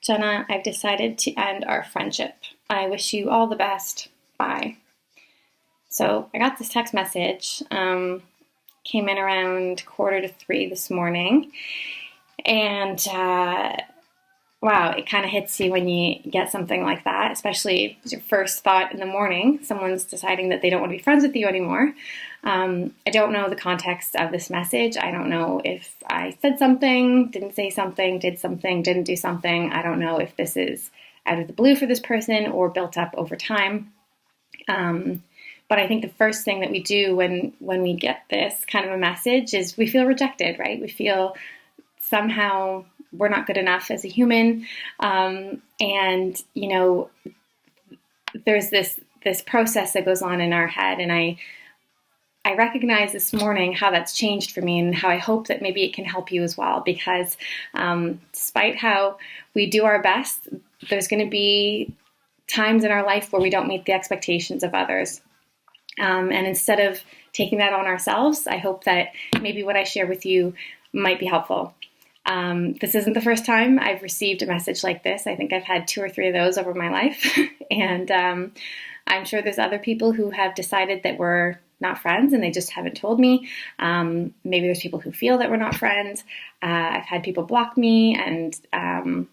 Jenna, I've decided to end our friendship. I wish you all the best. Bye. So I got this text message, came in around 2:45 this morning, and wow, it kind of hits you when you get something like that, especially if it's your first thought in the morning. Someone's deciding that they don't want to be friends with you anymore. I don't know the context of this message. I don't know if I said something, didn't say something, did something, didn't do something. I don't know if this is out of the blue for this person or built up over time. But I think the first thing that we do when we get this kind of a message is we feel rejected, right? We feel somehow we're not good enough as a human. And, you know, there's this process that goes on in our head. And I recognize this morning how that's changed for me and how I hope that maybe it can help you as well. Because despite how we do our best, there's going to be times in our life where we don't meet the expectations of others. And instead of taking that on ourselves, I hope that maybe what I share with you might be helpful. This isn't the first time I've received a message like this. I think I've had 2 or 3 of those over my life. And I'm sure there's other people who have decided that we're not friends and they just haven't told me. Maybe there's people who feel that we're not friends. I've had people block me and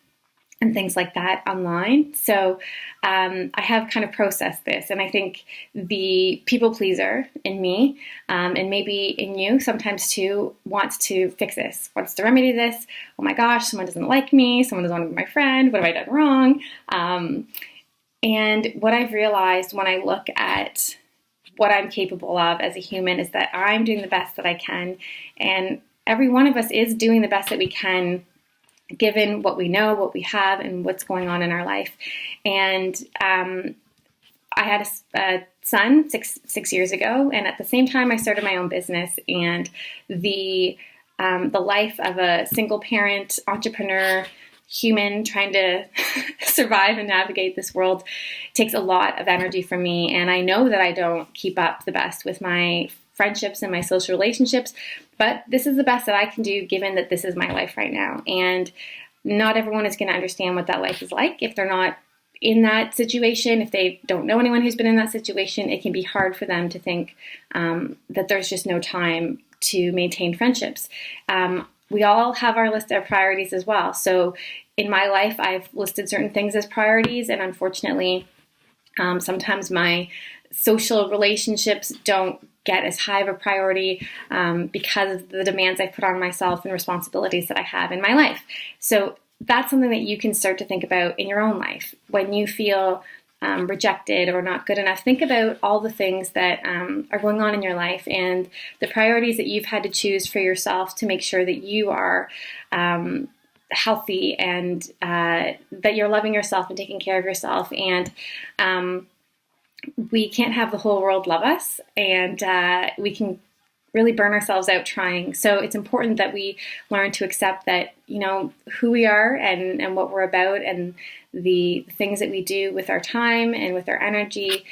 things like that online. So I have kind of processed this, and I think the people pleaser in me, and maybe in you sometimes too, wants to fix this, wants to remedy this. Oh my gosh, someone doesn't like me, someone doesn't want to be my friend, what have I done wrong? And what I've realized when I look at what I'm capable of as a human is that I'm doing the best that I can, and every one of us is doing the best that we can given what we know, what we have, and what's going on in our life. And I had a son six years ago, and at the same time I started my own business, and the life of a single parent, entrepreneur, human trying to survive and navigate this world takes a lot of energy from me. And I know that I don't keep up the best with my friendships and my social relationships, but this is the best that I can do given that this is my life right now. And not everyone is going to understand what that life is like if they're not in that situation. If they don't know anyone who's been in that situation, it can be hard for them to think that there's just no time to maintain friendships. We all have our list of priorities as well. So in my life, I've listed certain things as priorities, and unfortunately, sometimes my social relationships don't get as high of a priority because of the demands I put on myself and responsibilities that I have in my life. So that's something that you can start to think about in your own life. When you feel rejected or not good enough, think about all the things that are going on in your life and the priorities that you've had to choose for yourself to make sure that you are healthy and that you're loving yourself and taking care of yourself. And we can't have the whole world love us, and we can really burn ourselves out trying. So it's important that we learn to accept that, you know, who we are and what we're about, and the things that we do with our time and with our energy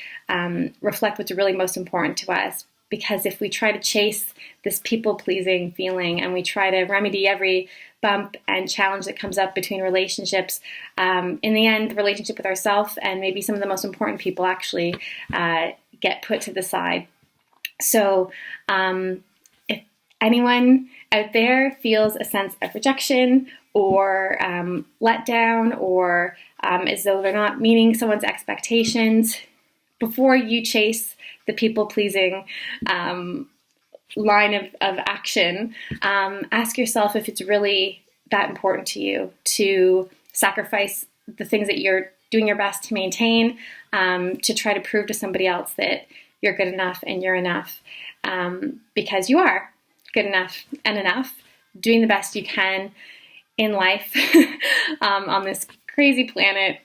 reflect what's really most important to us. Because if we try to chase this people-pleasing feeling and we try to remedy every bump and challenge that comes up between relationships, in the end, the relationship with ourselves and maybe some of the most important people actually get put to the side. So if anyone out there feels a sense of rejection or let down or as though they're not meeting someone's expectations, before you chase the people-pleasing line of action, ask yourself if it's really that important to you to sacrifice the things that you're doing your best to maintain, to try to prove to somebody else that you're good enough and you're enough, because you are good enough and enough, doing the best you can in life on this crazy planet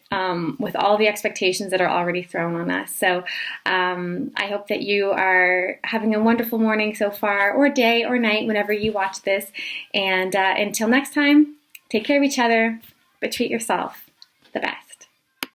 with all the expectations that are already thrown on us. So I hope that you are having a wonderful morning so far, or day or night, whenever you watch this. And until next time, take care of each other, but treat yourself the best.